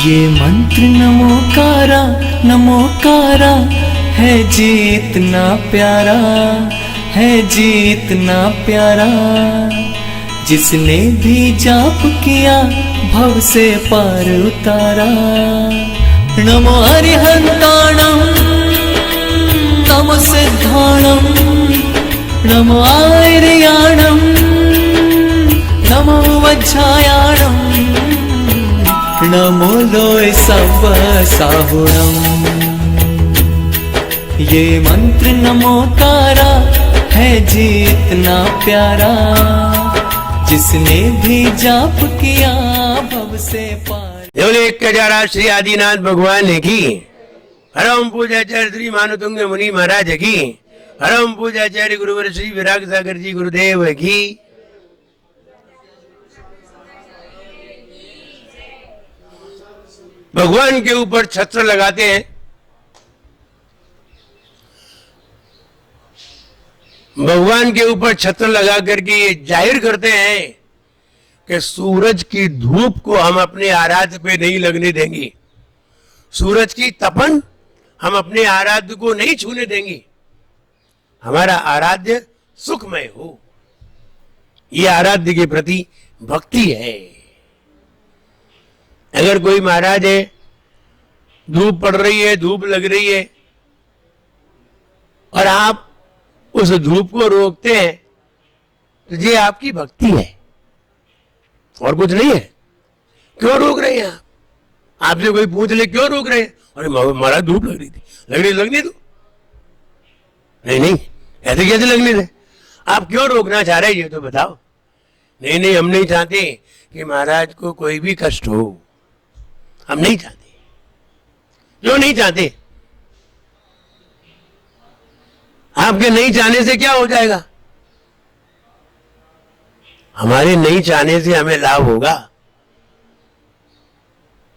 ये मंत्र नमोकारा है जीतना प्यारा, है जीतना प्यारा। जिसने भी जाप किया भव से पार उतारा। नमो अरिहंताणं नमो सिद्धाणं नमो आर्याणं नमो वज्रायाणं नमो लोय सब साहुणम्। ये मंत्र नमोकारा है जीतना प्यारा। जिसने भी जाप किया भव से पार। श्री आदिनाथ भगवान की परम पूज्याचार्य श्री मानुतुंग मुनि महाराज की परम पूज्याचार्य गुरुवर श्री विराग सागर जी गुरुदेव की। भगवान के ऊपर छत्र लगाते हैं। भगवान के ऊपर छत्र लगा करके ये जाहिर करते हैं कि सूरज की धूप को हम अपने आराध्य पे नहीं लगने देंगे, सूरज की तपन हम अपने आराध्य को नहीं छूने देंगे। हमारा आराध्य सुखमय हो, ये आराध्य के प्रति भक्ति है। अगर कोई महाराज है, धूप पड़ रही है, धूप लग रही है और आप उस धूप को रोकते हैं तो ये आपकी भक्ति है और कुछ नहीं है। क्यों रोक रहे हैं आप? आपसे कोई पूछ ले क्यों रोक रहे हैं? अरे महाराज धूप लग रही थी, लगने दो। नहीं ऐसे कैसे लगने दे? आप क्यों रोकना चाह रहे हैं ये तो बताओ। नहीं हम नहीं चाहते कि महाराज को कोई भी कष्ट हो, हम नहीं चाहते। क्यों नहीं चाहते? आपके नहीं चाहने से क्या हो जाएगा? हमारे नहीं चाहने से हमें लाभ होगा।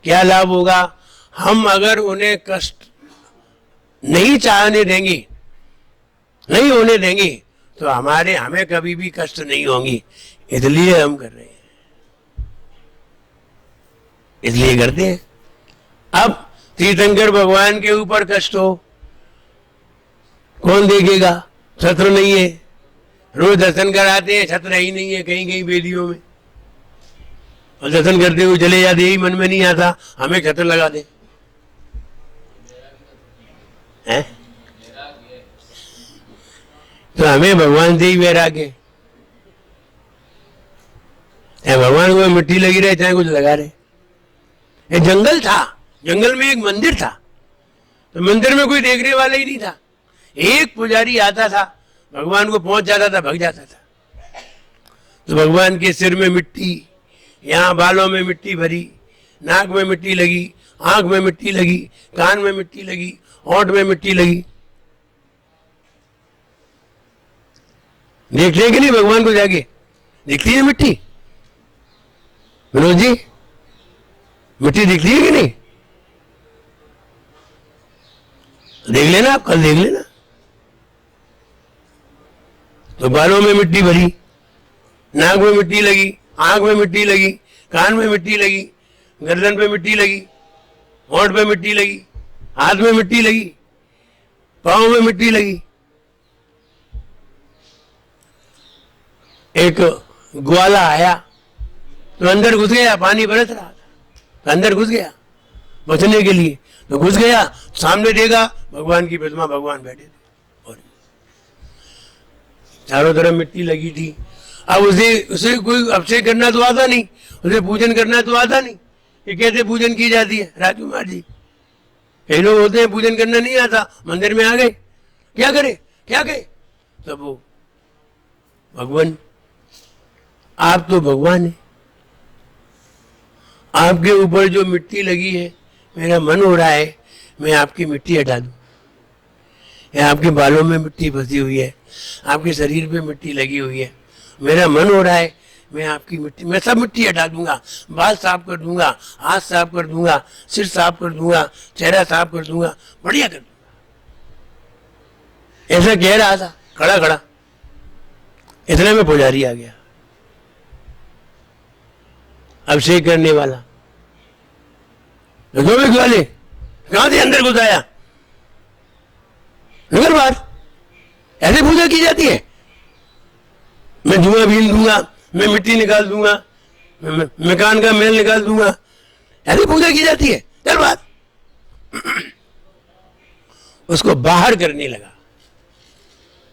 क्या लाभ होगा? हम अगर उन्हें कष्ट नहीं चाहने देंगे, नहीं होने देंगे तो हमें कभी भी कष्ट नहीं होंगी। इसलिए हम कर रहे हैं, इसलिए करते हैं। अब तीर्थंकर भगवान के ऊपर कष्ट हो, कौन देखेगा? छत्र नहीं है, रोज दर्शन कराते हैं, छत्र ही नहीं है कहीं वेदियों में, और दर्शन करते हुए चले जाते, यही मन में नहीं आता हमें छत्र लगा दे। हैं? तो हमें भगवान से ही वैराग्य है। चाहे भगवान को मिट्टी लगी रहे, चाहे कुछ लगा रहे। ये जंगल था, जंगल में एक मंदिर था, तो मंदिर में कोई देखने वाला ही नहीं था। एक पुजारी आता था, भगवान को पहुंच जाता था, भग जाता था। तो भगवान के सिर में मिट्टी, यहाँ बालों में मिट्टी भरी, नाक में मिट्टी लगी, आंख में मिट्टी लगी, कान में मिट्टी लगी, होंठ में मिट्टी लगी। देख कि नहीं भगवान को जाके? दिखती है मिट्टी? विनोद जी, मिट्टी दिखती है कि नहीं? देख लेना, आप कल देख लेना। तो बालों में मिट्टी भरी, नाक में मिट्टी लगी, आंख में मिट्टी लगी, कान में मिट्टी लगी, गर्दन पे मिट्टी लगी, होंठ पे मिट्टी लगी, हाथ में मिट्टी लगी, पांव में मिट्टी लगी। एक ग्वाला आया तो अंदर घुस गया, पानी बरस रहा था, तो अंदर घुस गया बचने के लिए। तो घुस गया, सामने देखा भगवान की प्रतिमा, भगवान बैठे थे और चारों तरफ मिट्टी लगी थी। अब उसे कोई अभिषेक करना तो आता नहीं, उसे पूजन करना तो आता नहीं। ये कैसे पूजन की जाती है राजकुमार जी? कई लोग होते हैं पूजन करना नहीं आता, मंदिर में आ गए, क्या करे? तब वो भगवान, आप तो भगवान है, आपके ऊपर जो मिट्टी लगी है, मेरा मन हो रहा है मैं आपकी मिट्टी हटा दूं। या आपके बालों में मिट्टी फंसी हुई है, आपके शरीर पे मिट्टी लगी हुई है, मेरा मन हो रहा है मैं आपकी मिट्टी, मैं सब मिट्टी हटा दूंगा, बाल साफ कर दूंगा, हाथ साफ कर दूंगा, सिर साफ कर दूंगा, चेहरा साफ कर दूंगा, बढ़िया कर दूंगा। ऐसा कह रहा था खड़ा, इतने में पुजारी आ गया, अभिषेक करने वाला। 12 वाले कहां से अंदर घुस आया? निकल बाहर। ऐसे पूजा की जाती है? मैं धुआं भीन दूंगा, मैं मिट्टी निकाल दूंगा, मैं मकान का मैल निकाल दूंगा, ऐसी पूजा की जाती है? चल बात। उसको बाहर करने लगा।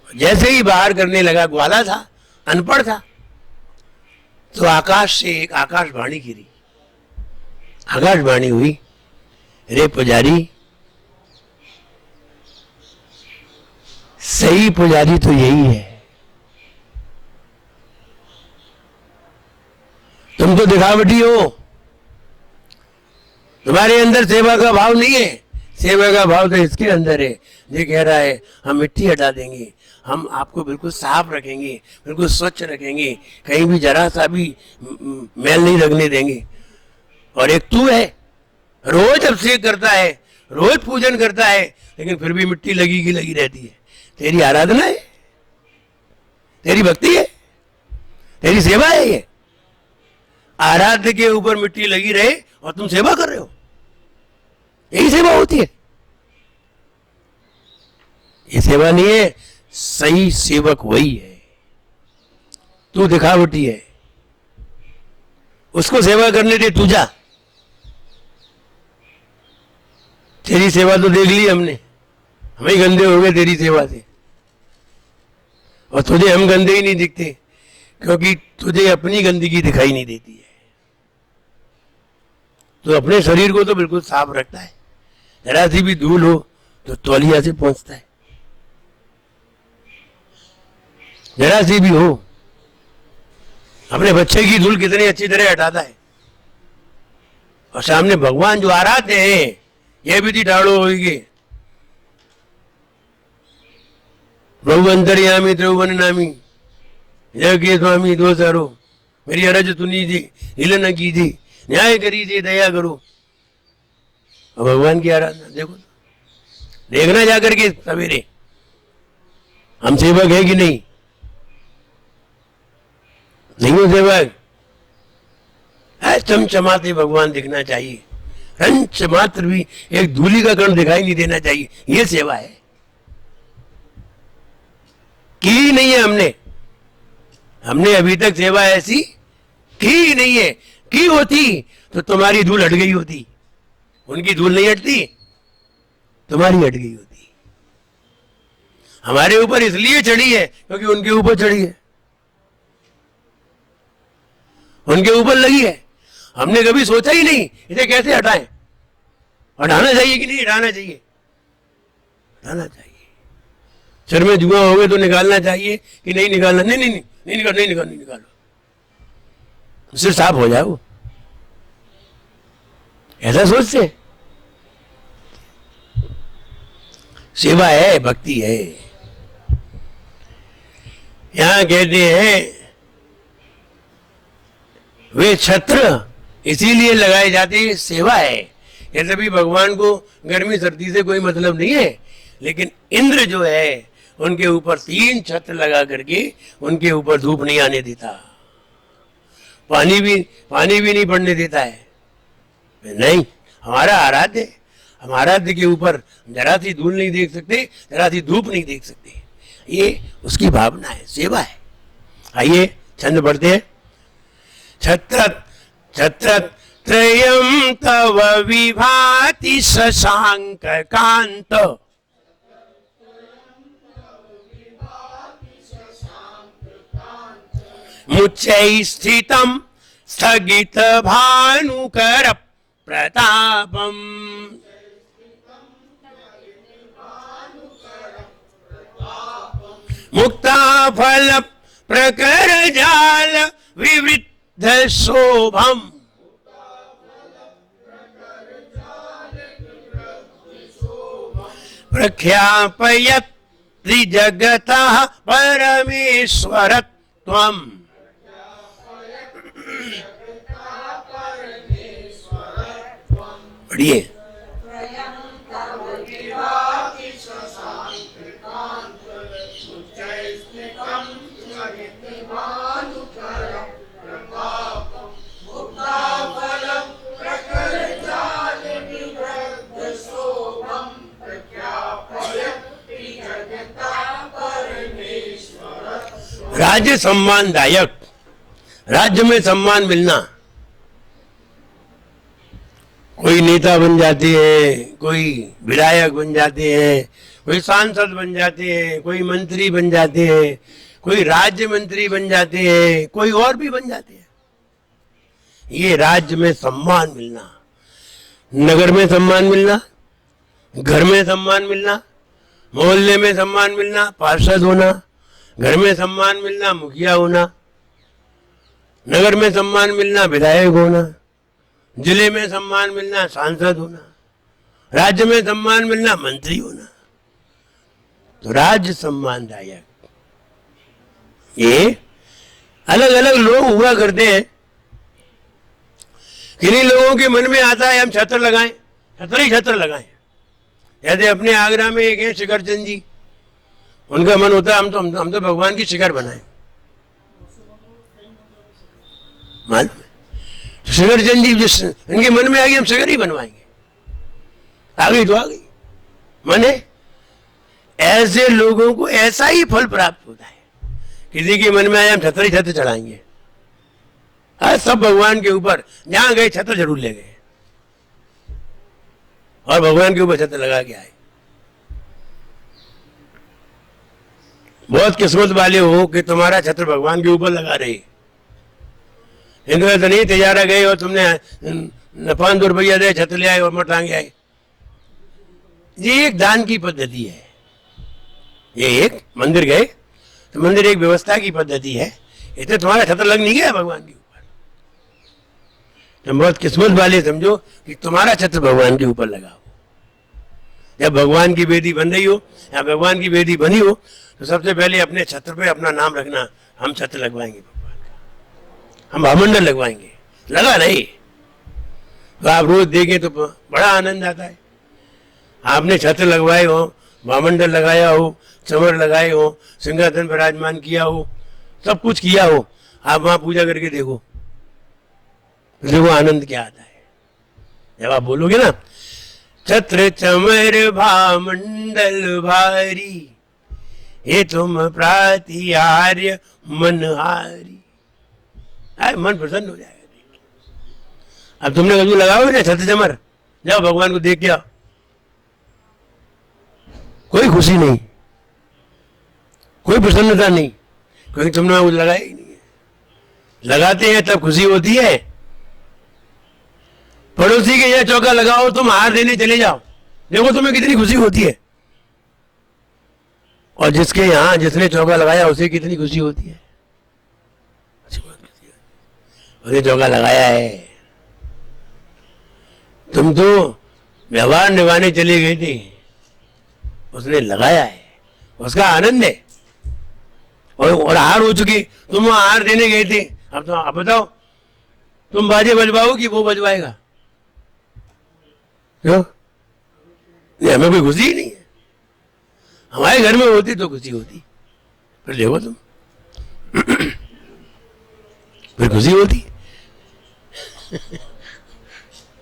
जैसे ही बाहर करने लगा, ग्वाला था, अनपढ़ था, तो आकाश से एक आकाशवाणी गिरी। आकाशवाणी हुई, रे पुजारी, सही पुजारी तो यही है, तुम तो दिखावटी हो, तुम्हारे अंदर सेवा का भाव नहीं है। सेवा का भाव तो इसके अंदर है। ये कह रहा है हम मिट्टी हटा देंगे, हम आपको बिल्कुल साफ रखेंगे, बिल्कुल स्वच्छ रखेंगे, कहीं भी जरा सा भी मैल नहीं लगने देंगे। और एक तू है, रोज अभिषेक करता है, रोज पूजन करता है, लेकिन फिर भी मिट्टी लगी की लगी रहती है। तेरी आराधना है, तेरी भक्ति है, तेरी सेवा है। ये आराध्य के ऊपर मिट्टी लगी रहे और तुम सेवा कर रहे हो, यही सेवा होती है। ये सेवा नहीं है, सही सेवक वही है। तू दिखावटी है, उसको सेवा करने दे, तू जा। तेरी सेवा तो देख ली हमने, हम ही गंदे हो गए तेरी सेवा से। और तुझे हम गंदे ही नहीं दिखते, क्योंकि तुझे अपनी गंदगी दिखाई नहीं देती है। तो अपने शरीर को तो बिल्कुल साफ रखता है, जरा सी भी धूल हो तो तौलिया से पहुंचता है, जरा सी भी हो। अपने बच्चे की धूल कितनी अच्छी तरह हटाता है। और सामने भगवान जो आराध्य है, यह भी ठाड़ो होगी। प्रभु अंतर्यामी त्रिभुवन नामी, जय के स्वामी दो सारो, मेरी अरज सुनी जी, हिल न कीजिए, न्याय करीजिए, दया करो। और भगवान की आराधना देखो, देखना जाकर के सवेरे हम सेवक है कि नहीं। नहीं हो सेवक, चमचमाते भगवान दिखना चाहिए, रंच मात्र भी एक धूली का कण दिखाई नहीं देना चाहिए। ये सेवा है। की ही नहीं है हमने अभी तक सेवा ऐसी की ही नहीं है। की होती तो तुम्हारी धूल हट गई होती, उनकी धूल नहीं हटती, तुम्हारी हट गई होती। हमारे ऊपर इसलिए चढ़ी है क्योंकि उनके ऊपर चढ़ी है, उनके ऊपर लगी है। हमने कभी सोचा ही नहीं इसे कैसे हटाएं। हटाना चाहिए कि नहीं हटाना चाहिए? हटाना चाहिए। सिर में जुआ हो गए तो निकालना चाहिए कि नहीं निकालना? नहीं नहीं नहीं निकालो, सिर साफ हो जाए। वो ऐसा सोचते। सेवा है, भक्ति है। यहां कहते हैं वे छत्र इसीलिए लगाए जाते हैं, सेवा है। ऐसे भी भगवान को गर्मी सर्दी से कोई मतलब नहीं है, लेकिन इंद्र जो है उनके ऊपर 3 छत्र लगा करके उनके ऊपर धूप नहीं आने देता, पानी भी नहीं पड़ने देता है। नहीं, हमारा आराध्य के ऊपर जरा सी धूल नहीं देख सकते, जरा सी धूप नहीं देख सकते। ये उसकी भावना है, सेवा है। आइए छंद पढ़ते हैं। छत्र त्रयं तव विभाति शशांक कांत, मुच्चै स्थितं स्थगित भानुकर प्रतापम, मुक्ता फल प्रकर जाल विवृद्ध शोभम, प्रख्यापयत् त्रिजगतः परमेश्वरत्वम्। पढ़िए। राज्य सम्मानदायक, राज्य में सम्मान मिलना। कोई नेता बन जाते हैं, कोई विधायक बन जाते हैं, कोई सांसद बन जाते हैं, कोई मंत्री बन जाते हैं, कोई राज्य मंत्री बन जाते हैं, कोई और भी बन जाते हैं। ये राज्य में सम्मान मिलना, नगर में सम्मान मिलना, घर में सम्मान मिलना, मोहल्ले में सम्मान मिलना, पार्षद होना, घर में सम्मान मिलना, मुखिया होना, नगर में सम्मान मिलना, विधायक होना, जिले में सम्मान मिलना, सांसद होना, राज्य में सम्मान मिलना, मंत्री होना। तो राज्य सम्मानदायक। ये अलग अलग लोग हुआ करते हैं। किन्हीं लोगों के मन में आता है हम छत्र लगाएं, छत्र ही छत्र लगाएं। जैसे अपने आगरा में एक है शिखर चंद जी, उनका मन होता है हम तो भगवान की शिखर बनाएं। मालूम है? शिखर चंद जी जिस इनके मन में आ गई हम शिखर ही बनवाएंगे, आ गई तो आ गई। माने ऐसे लोगों को ऐसा ही फल प्राप्त होता है। किसी के मन में आया हम छत्र ही छत्र चढ़ाएंगे, आज सब भगवान के ऊपर जहां गए छत्र जरूर ले गए और भगवान के ऊपर छत्र लगा के आए। बहुत किस्मत वाले हो कि तुम्हारा छत्र भगवान के ऊपर लगा रहे। इनको तो नहीं तैयारा गए और तुमने 500 रुपया दे छत्र ले आए और मत टांगे आए। ये एक दान की पद्धति है। ये एक मंदिर गए तो मंदिर एक व्यवस्था की पद्धति है। इतने तुम्हारा छत्र लग नहीं गया भगवान के ऊपर। तुम बहुत किस्मत वाले समझो कि तुम्हारा छत्र भगवान के ऊपर लगा हो। जब भगवान की वेदी बन रही हो या भगवान की वेदी बनी हो तो सबसे पहले अपने छत्र पे अपना नाम रखना, हम छत्र लगवाएंगे भगवान का, हम भामंडल लगवाएंगे। लगा नहीं तो आप रोज देखें तो बड़ा आनंद आता है। आपने छत्र लगवाए हो, भामंडल लगाया हो, चमर लगाए हो, सिंहासन विराजमान किया हो, सब कुछ किया हो, आप वहां पूजा करके देखो, देखो आनंद क्या आता है। जब आप बोलोगे ना छत्र चमर भामंडल भारी, ये तुम प्राति आर्य मनहारी, मन प्रसन्न हो जाएगा। अब तुमने कभी लगाओगे ना छत्र चमर, जाओ भगवान को देख के आओ, कोई खुशी नहीं, कोई प्रसन्नता नहीं, क्योंकि तुमने वो लगाया ही नहीं है। लगाते हैं तब खुशी होती है। पड़ोसी के यह चौका लगाओ, तुम हार देने चले जाओ, देखो तुम्हें कितनी खुशी होती है। और जिसके यहां जिसने चौका लगाया उसे कितनी खुशी होती है। उसने चौका लगाया है, तुम तो व्यवहार निभाने चले गए थे, उसने लगाया है, उसका आनंद है। और हार हो चुकी, तुम वहां हार देने गए थे, अब तो आप बताओ तुम बाजे बजवाओ कि वो बजवाएगा? क्यों? हमें कोई खुशी ही नहीं है। हमारे घर में होती तो खुशी होती, फिर देखो तुम फिर खुशी होती।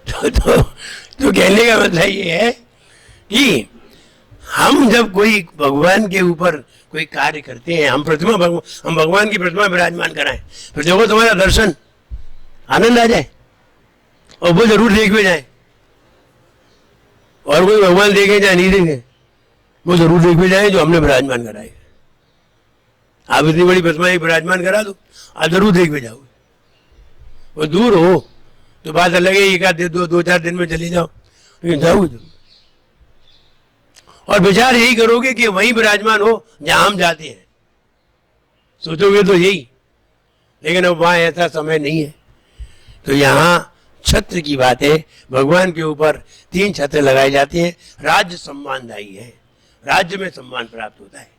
तो कहने का मतलब ये है कि हम जब कोई भगवान के ऊपर कोई कार्य करते हैं, हम भगवान की प्रतिमा विराजमान कराएं, फिर देखो तुम्हारा दर्शन आनंद आ जाए और वो जरूर देख भी जाए। और कोई भगवान देखे चाहे नहीं देखे, वो जरूर देख भी जाए जो हमने विराजमान कराए। आप इतनी बड़ी प्रतिमा विराजमान करा दो, आप जरूर देख भी जाओगे। वो दूर हो तो बात अलग है, एक आध दो चार दिन में चले जाओ, लेकिन जाओगे तुम और विचार यही करोगे कि वहीं विराजमान हो जहां हम जाते हैं, सोचोगे तो यही। लेकिन अब वहां ऐसा समय नहीं है। तो यहाँ छत्र की बात है, भगवान के ऊपर 3 छत्र लगाए जाते हैं। राज्य सम्मानदायी है, राज्य में सम्मान प्राप्त होता है।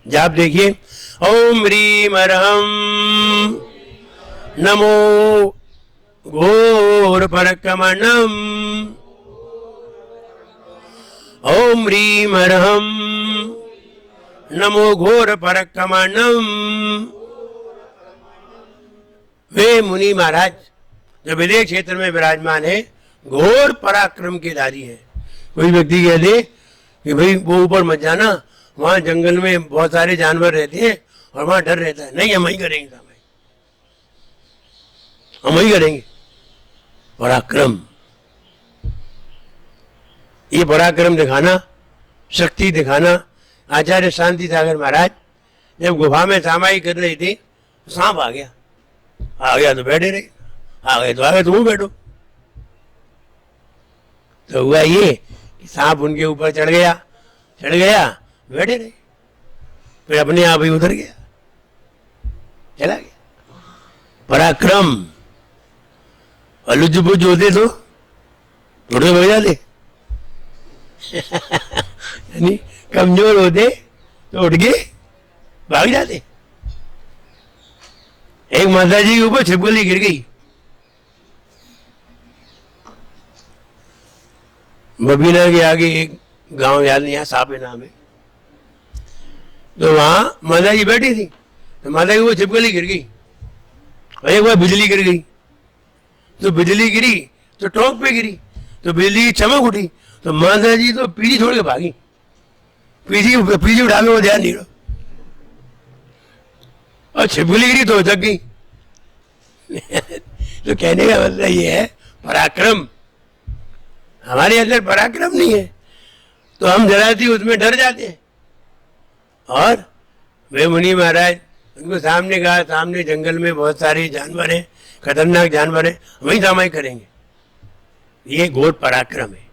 जब आप देखिए ओम ह्रीम अर्हम नमो घोर परकमणम, ओम ह्रीम अर्हम नमो घोर परकमणम। वे मुनि महाराज जो विदेश क्षेत्र में विराजमान है, घोर पराक्रम के धारी है। कोई व्यक्ति कह दे कि भाई वो ऊपर मत जाना, वहां जंगल में बहुत सारे जानवर रहते हैं और वहां डर रहता है, नहीं हम ही करेंगे काम, हम ही करेंगे। पराक्रम, ये पराक्रम दिखाना, शक्ति दिखाना। आचार्य शांति सागर महाराज जब गुफा में सामाई कर रहे थे, सांप आ गया तो बैठे रहे, आ गए तो तुम बैठो। तो हुआ ये कि सांप उनके ऊपर चढ़ गया, बैठे रहे, फिर अपने आप ही उतर गया, चला गया। पराक्रम, अलुज बुझ होते तो थोड़े हो जाते यानी कमजोर होते तो उठ के भाग जाते। एक माता जी के ऊपर छिपकली गिर गई, बबीना के आगे एक गांव याद नहीं, यहाँ सापे नाम है, तो वहां माता जी बैठी थी, तो माता की वो छिपकली गिर गई, और एक बार बिजली गिर गई, तो बिजली गिरी तो टोंक पे गिरी, तो बिजली की चमक उठी, तो माता जी तो पीछे छोड़ के भागी, पीछे उठा के वो ध्यान नहीं रहा, और छिपकली गिरी तो जग गई। तो कहने का मतलब ये है पराक्रम, हमारे अंदर पराक्रम नहीं है तो हम जरा सी उसमें डर जाते हैं। और वे मुनि महाराज उनको सामने कहा, सामने जंगल में बहुत सारे जानवर हैं, खतरनाक जानवर हैं, वही सामाई करेंगे। ये घोर पराक्रम है,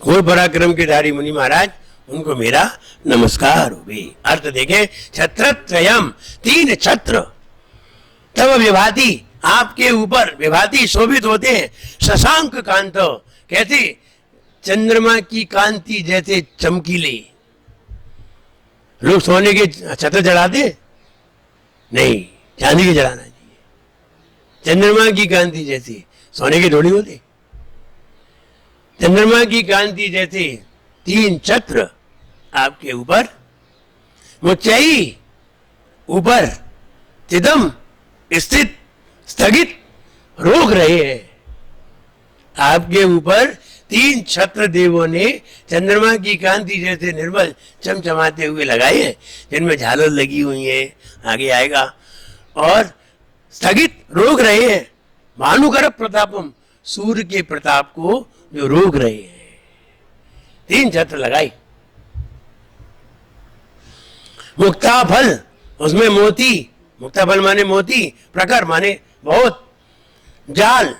घोर पराक्रम के धारी मुनि महाराज, उनको मेरा नमस्कार हो भी। अर्थ देखें, छत्रत्रयम, 3 छत्र, तब विभाति, आपके ऊपर विभाति शोभित होते हैं, शशांक कांत, कैसे चंद्रमा की कांति जैसे चमकीले। लोग सोने के छत्र चढ़ाते नहीं, चांदी के चढ़ाना चाहिए। चंद्रमा की कांति जैसी, सोने की थोड़ी होती, चंद्रमा की कांति जैसे 3 छत्र आपके ऊपर, मुच्चई, ऊपर, चिदम, स्थित, स्थगित, रोक रहे हैं। आपके ऊपर 3 छत्र देवों ने चंद्रमा की कांति जैसे निर्मल चमचमाते हुए लगाए हैं, जिनमें झालर लगी हुई है, आगे आएगा, और स्थगित, रोक रहे हैं। भानुकर प्रतापम, सूर्य के प्रताप को जो रोक रहे हैं, 3 छत्र लगाई। मुक्ता फल, उसमें मोती, मुक्ता फल माने मोती, प्रकर माने बहुत, जाल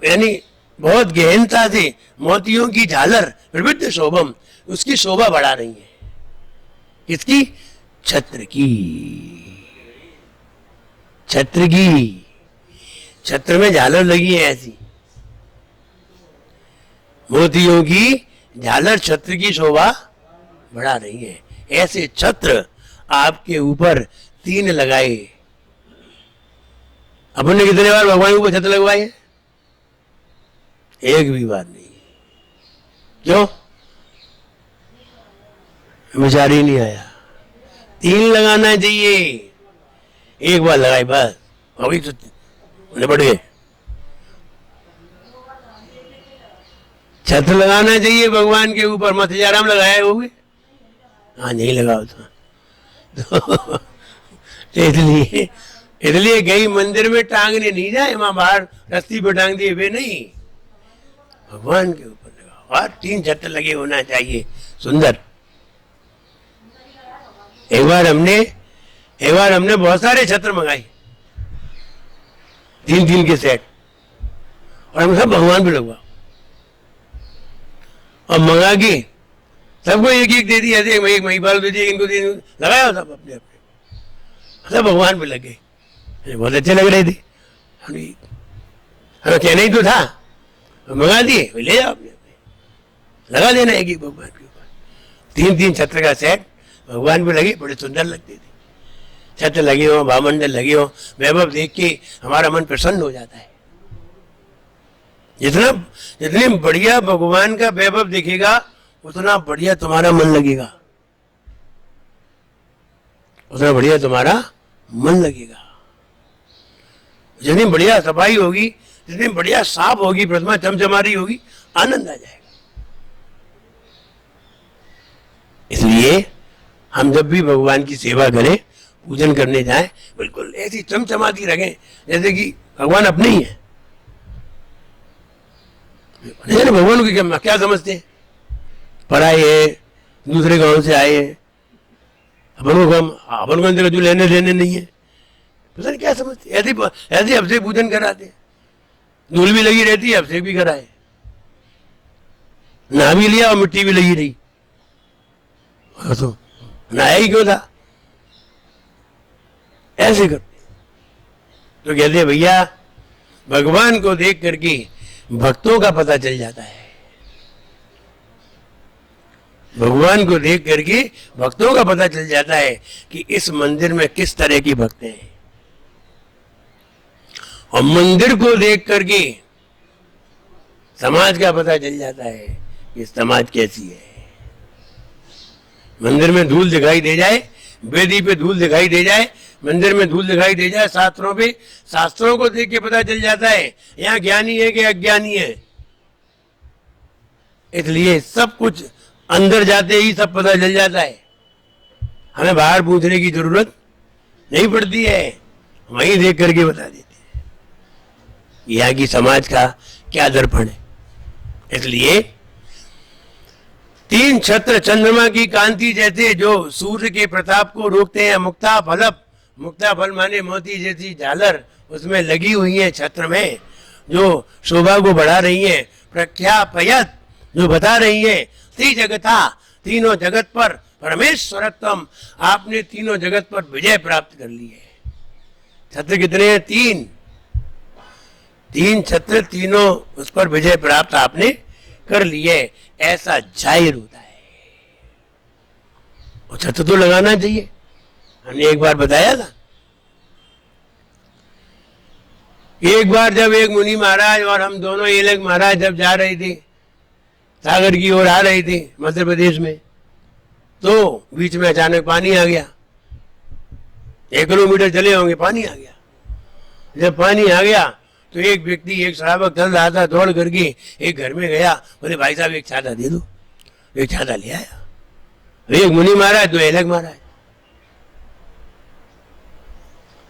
यानी बहुत गहनता से मोतियों की झालर, विविध शोभम, उसकी शोभा बढ़ा रही है। किसकी? छत्र की, छत्र की, छत्र में झालर लगी है ऐसी, मोतियों की झालर छत्र की शोभा बढ़ा रही है। ऐसे छत्र आपके ऊपर 3 लगाए। अपन ने कितने बार भगवान के ऊपर छत्र लगवाए हैं? एक भी बार नहीं। क्यों? विचार ही नहीं आया। 3 लगाना चाहिए, एक बार लगाई बस, अभी तो निपट गए। छत्र लगाना चाहिए भगवान के ऊपर, मत आराम लगाए होगे, हाँ नहीं लगाओ तो इसलिए गई मंदिर में टांगने नहीं जाए, वहां बाहर रस्सी पर टांग दिए वे नहीं, भगवान के ऊपर लगाओ। और 3 छत्र लगे होना चाहिए, सुंदर। एक बार हमने बहुत सारे छत्र मंगाए, 3 के सेट, और हम सब भगवान पे लगवाओ, और मंगा के सबको एक दे दिया, एक महिपाल दे दिया, इनको दे दिया, लगाया सब अपने अपने, सब भगवान पे लगे, बहुत अच्छे लग रहे थे। हमें कहना ही तो था, मंगा दिए, ले जाओ अपने अपने, लगा देना एक भगवान के ऊपर। 3 छत्र का सेट भगवान पे लगे, बड़े सुंदर लगते थे। छत्र लगे हो, भावमंडल लगे हो, वैभव देख के हमारा मन प्रसन्न हो जाता है। जितने बढ़िया भगवान का वैभव दिखेगा, उतना बढ़िया तुम्हारा मन लगेगा, उतना बढ़िया तुम्हारा मन लगेगा। जितनी बढ़िया सफाई होगी, जितनी बढ़िया साफ होगी, प्रतिमा चमचमारी होगी, आनंद आ जाएगा। इसलिए हम जब भी भगवान की सेवा करें, पूजन करने जाएं, बिल्कुल ऐसी चमचमाती रखें जैसे कि भगवान अपने ही है। भगवान को क्या समझते हैं? पराए है, दूसरे गांव से आए हैं, अपन को अंदर जो लेने देने नहीं है, पता नहीं क्या समझते। ऐसे हमसे पूजन कराते हैं, धूल भी लगी रहती है, अभिषेक भी कराए, नहा भी लिया और मिट्टी भी लगी रही, तो नहाया ही क्यों था? ऐसे करते। तो कहते हैं भैया, भगवान को देख करके भक्तों का पता चल जाता है। भगवान को देख करके भक्तों का पता चल जाता है कि इस मंदिर में किस तरह की भक्त हैं। और मंदिर को देख करके समाज का पता चल जाता है कि समाज कैसी है। मंदिर में धूल दिखाई दे जाए, वेदी पे धूल दिखाई दे जाए, मंदिर में धूल दिखाई दे जाए, शास्त्रों पे, शास्त्रों को देख के पता चल जाता है यहाँ ज्ञानी है कि अज्ञानी है। इसलिए सब कुछ अंदर जाते ही सब पता चल जाता है, हमें बाहर पूछने की जरूरत नहीं पड़ती है, वहीं देख करके बता देते हैं यहाँ की समाज का क्या दर्पण है। इसलिए 3 छत्र चंद्रमा की कांति जैसे जो सूर्य के प्रताप को रोकते हैं, मुक्ता फल माने मोती जैसी झालर उसमें लगी हुई है छत्र में, जो शोभा को बढ़ा रही है, प्रख्यापयत जो बता रही है, ती जगता तीनों जगत पर परमेश्वरत्वम, आपने तीनों जगत पर विजय प्राप्त कर ली है। छत्र कितने हैं? 3 छत्र, तीनों उस पर विजय प्राप्त आपने कर ली है, ऐसा जाहिर होता है। और छत्र तो लगाना चाहिए, हमने एक बार बताया था। एक बार जब एक मुनि महाराज और हम दोनों एलग महाराज जब जा रहे थे, सागर की ओर आ रहे थे मध्य प्रदेश में, तो बीच में अचानक पानी आ गया। 1 किलोमीटर चले होंगे, पानी आ गया। जब पानी आ गया तो एक व्यक्ति, एक श्रावक चल रहा था, दौड़ करके एक घर में गया, बोले भाई साहब एक छाता दे दो। एक छाता ले आया। एक मुनि महाराज, 2 एलग महाराज।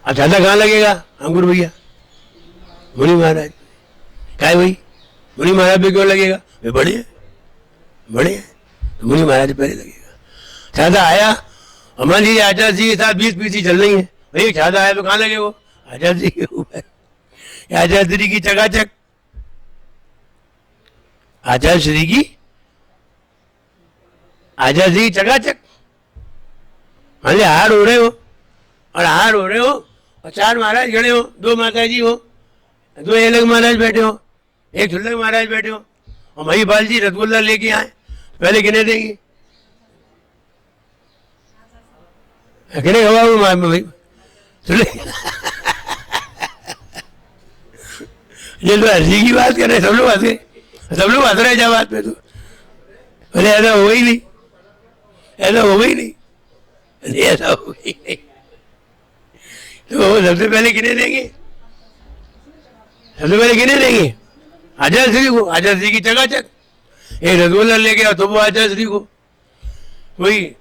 अब छाता कहाँ लगेगा? अंकुर भैया, मुनि महाराज। क्या है भाई, मुनि महाराज पे क्यों लगेगा? वे बड़े हैं, तो मुनि महाराज पहले लगेगा। छाता आया, अमन जी आचार्य जी के साथ 20 पीसी चल रही है, भाई छाता आया तो कहाँ लगे वो? आचार्य जी के ऊपर। आचार्य श्री की चकाचक, आचार्य श्री की चकाचक। मान ली हार हो रहे हो, और 4 महाराज खड़े हो, 2 माता जी हो, 2 एलग महाराज बैठे हो, 1 छुल्लक महाराज बैठे हो, और महिपाल जी रसगुल्ला लेके आए, पहले किन्हें देंगे? किन्हें खवाओ भाई? ये तो हंसी की बात कर रहे, सब लोग हंस रहे जा बात पे। तो अरे ऐसा हो ही नहीं, तो सबसे पहले किन्हें देंगे? आचार्य श्री को। आचार्य श्री की चकाचक। एक रसगुल्ला लेके आया तो वो आचार्य श्री को, कोई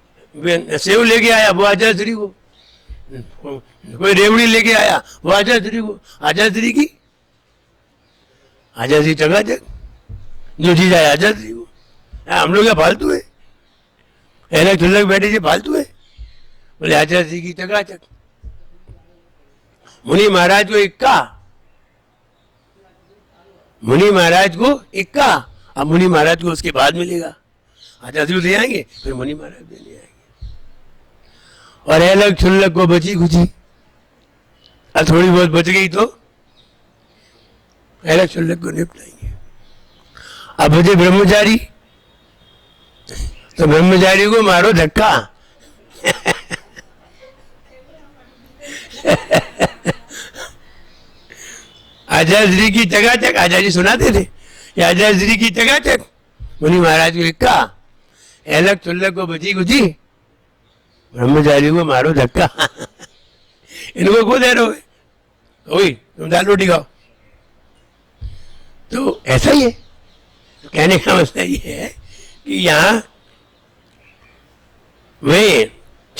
सेव लेके आया वो आचार्य श्री को, कोई रेवड़ी लेके आया वो आचार्य श्री को। आचार्य श्री की चकाचक, जो चीज आया आचार्य श्री को। हम लोग क्या फालतू है? ऐसा चुल्लक बैठे थे फालतू है? बोले आचार्य श्री की चकाचक। मुनि महाराज को इक्का, अब मुनि महाराज को उसके बाद मिलेगा। आचार्य ले आएंगे, फिर मुनि महाराज भी ले आएंगे। और अलग छुल्लक को बची खुची, अब थोड़ी बहुत बच गई तो अलग छुल्लक को निपटाएंगे। अब बचे ब्रह्मचारी, तो ब्रह्मचारी को मारो धक्का। आचार्य श्री की चकाचक, आचार्य जी सुनाते थे कि आचार्य श्री की चकाचक, मुनि महाराज को इक्का, अलग चुल्लक को बची कुची, ब्रह्मचारी को मारो धक्का। इनको को दे रहे हो, तुम दाल रोटी खाओ। तो ऐसा ही है। तो कहने का मतलब ये है कि यहाँ वे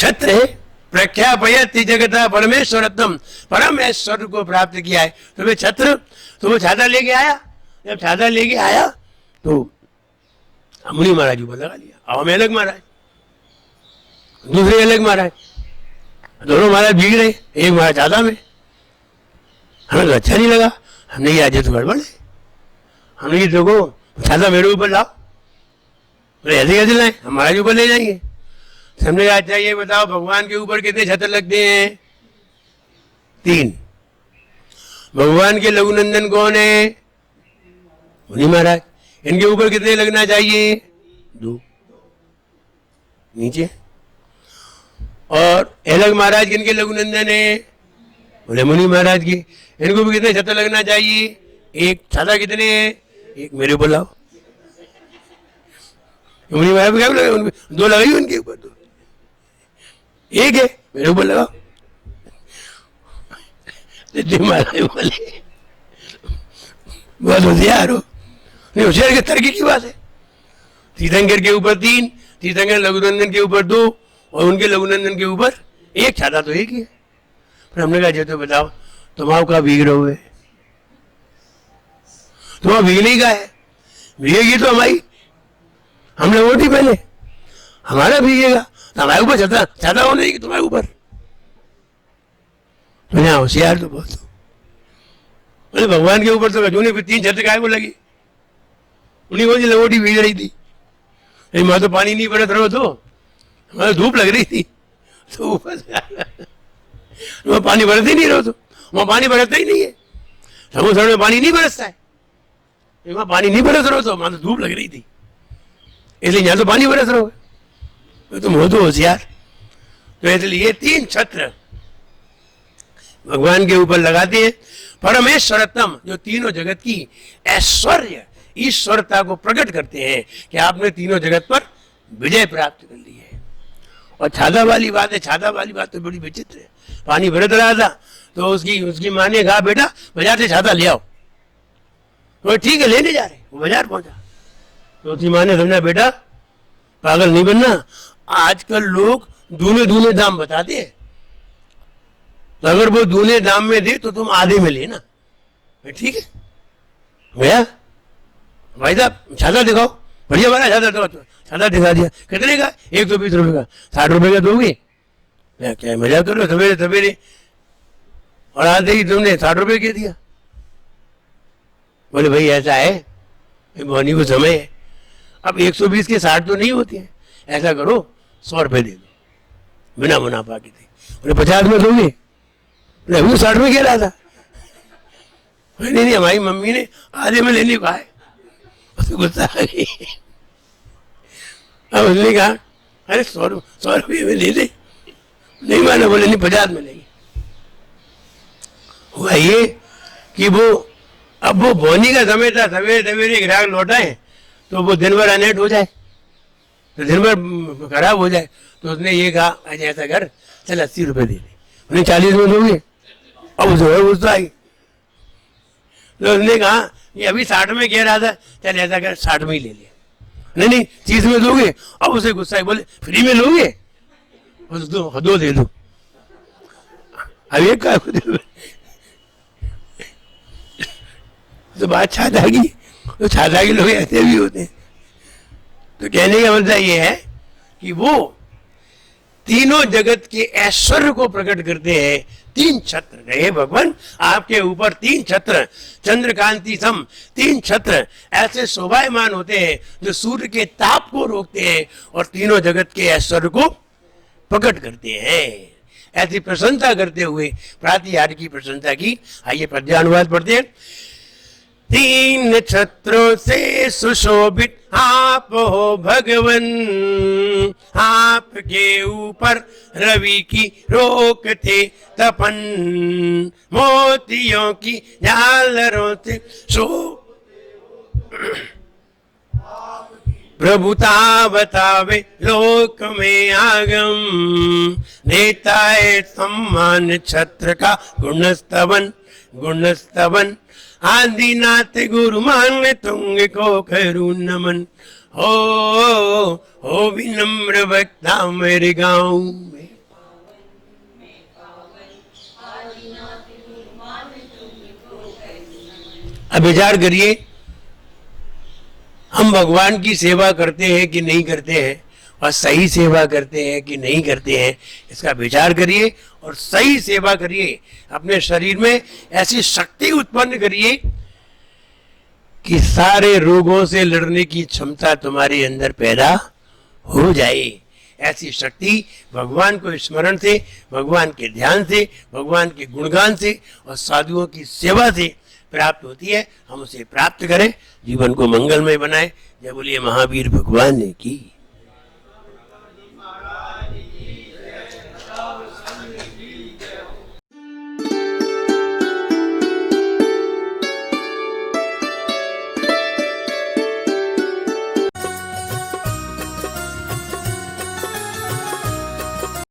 छत्र है, प्रख्यापयति जगता परमेश्वरत्म, परमेश्वर को प्राप्त किया है। तो वे छत्र, तो वो छाता लेके आया। जब छाता लेके आया तो मुनि महाराज जी को लगा लिया। अब हमें अलग महाराज, दूसरे अलग महाराज, दोनों महाराज भीग रहे, एक महाराज छाता में। हमें तो अच्छा नहीं लगा, हमने ये आज तो गड़बड़ है, हमने ये देखो छाता मेरे ऊपर लाओ, बोले ऐसे कैसे लाए, हम महाराज ऊपर ले जाएंगे। हमने कहा अच्छा ये बताओ भगवान के ऊपर कितने छत्र लगते हैं? 3। भगवान के लघुनंदन कौन है? मुनि महाराज। इनके ऊपर कितने लगना चाहिए? 2 नीचे। और अलग महाराज किनके लघुनंदन है? बोले मुनि महाराज की। इनको भी कितने छत्र लगना चाहिए? 1। छाता कितने हैं? 1 मेरे ऊपर लाओ। मुनि महाराज क्या लगे? 2 लगाई उनके ऊपर, 2 1 है मेरे ऊपर लगाओ। महाराज बोले बहुत होशियार हो। नहीं होशियार के तर्क की बात है। तीर्थंकर के ऊपर 3, तीर्थंकर लघुनंदन के ऊपर 2 और उनके लघुनंदन के ऊपर 1। छाता तो 1 ही है। फिर हमने कहा जो तो बताओ तुम आप कहाँ भीग रहोगे? तुम्हारा भीगने का है, भीगेगी तो हमारी, हमने वोट ही पहले, हमारा भीगेगा तो हमारे ऊपर छाता, छाता होने देगी तुम्हारे ऊपर। तो यहाँ होशियार तो बहुत हो। बोले भगवान के ऊपर तो जूने पे 3 छत्र काय को लगी, उन्हीं को लंगोटी भीग रही थी। वहां तो पानी नहीं बरस रहा, तो हमारे धूप लग रही थी, तो ऊपर वहां पानी बरस ही नहीं रहा, तो वहां पानी बरसता ही नहीं है। समुद्र में पानी नहीं बरसता है, वहां पानी नहीं बरस रहा, तो वहां तो धूप लग रही थी, इसलिए यहाँ तो पानी बरस रहा है। तुम हो तो होशियार। तो इसलिए 3 छत्र भगवान के ऊपर लगाते हैं। परमेश्वरत्म, जो तीनों जगत की ऐश्वर्य ईश्वरता को प्रकट करते हैं कि आपने तीनों जगत पर विजय प्राप्त कर ली है। और छाता वाली बात है, छाता वाली बात तो बड़ी विचित्र है। पानी बरस रहा था तो उसकी माँ ने कहा बेटा बाजार से छाता ले आओ। तो ठीक है लेने जा रहे, वो बाजार पहुंचा तो उसकी माँ ने समझा बेटा पागल नहीं बनना, आजकल लोग दूने दूने दाम बताते हैं, तो अगर वो दूने दाम में दे तो तुम आधे में लेना। ठीक है भैया, भाई साहब छाता दिखाओ, बढ़िया वाला छाता दो। छाता दिखा दिया। कितने का? 120 रुपये का। 60 रुपये का दोगे? क्या मजाक कर रहे हो? सवेरे सवेरे और आधे ही तुमने 60 रुपये के दिया। बोले भाई ऐसा है, भवानी को समय है, अब 120 के 60 तो नहीं होते हैं, ऐसा करो 100 रुपये दे दो बिना मुनाफा के थे। बोले 50 में दोगे? बोले अभी 60 में कह रहा था। नहीं हमारी मम्मी ने आधे में लेने को कहा है। तो गुस्सा आ गई। अब उसने कहा अरे 100 रुपये में दे दे। नहीं माना, बोले नहीं 50 में लेंगे। हुआ ये कि अब वो बोनी का समय था, सवेरे सवेरे ग्राहक लौटाए तो वो दिन भर अनेट हो जाए, तो दिन भर खराब हो जाए। तो उसने ये कहा अच्छा ऐसा कर, चल 80 रुपये दे दे। उन्हें 40 में दोगे? अब उसे और गुस्सा आई। तो उसने कहा ये अभी 60 में कह रहा था, चल ऐसा कर 60 में ही ले लिया। नहीं 30 में दोगे? अब उसे गुस्सा आई, बोले फ्री में लोगे? दो दे दो। अब एक का तो बात छाता की, तो छाता के लोग ऐसे भी होते हैं। तो कहने का मतलब ये है कि वो तीनों जगत के ऐश्वर्य को प्रकट करते हैं। 3 छत्र रहे भगवान आपके ऊपर, 3 छत्र चंद्रकांति सम, 3 छत्र ऐसे शोभायमान होते हैं जो सूर्य के ताप को रोकते हैं और तीनों जगत के ऐश्वर्य को प्रकट करते हैं। ऐसी प्रशंसा करते हुए प्रातिहार की प्रशंसा की। आइए पद्यानुवाद पढ़ते हैं। 3 छत्रों से सुशोभित आप हो भगवन, आपके ऊपर रवि की रोक थे तपन, मोतियों की झालरों से शो प्रभुता बतावे लोक में आगम, देता है सम्मान छत्र का गुणस्तवन, गुणस्तवन आदिनाथ गुरु मान तुंग को करूं नमन। हो विनम्र वक्ता मेरे गाँव में। अब विचार करिए, हम भगवान की सेवा करते हैं कि नहीं करते हैं, और सही सेवा करते हैं कि नहीं करते हैं, इसका विचार करिए और सही सेवा करिए। अपने शरीर में ऐसी शक्ति उत्पन्न करिए कि सारे रोगों से लड़ने की क्षमता तुम्हारे अंदर पैदा हो जाए। ऐसी शक्ति भगवान को स्मरण से, भगवान के ध्यान से, भगवान के गुणगान से और साधुओं की सेवा से प्राप्त होती है। हम उसे प्राप्त करें, जीवन को मंगलमय बनाएं। जय बोलिए महावीर भगवान की।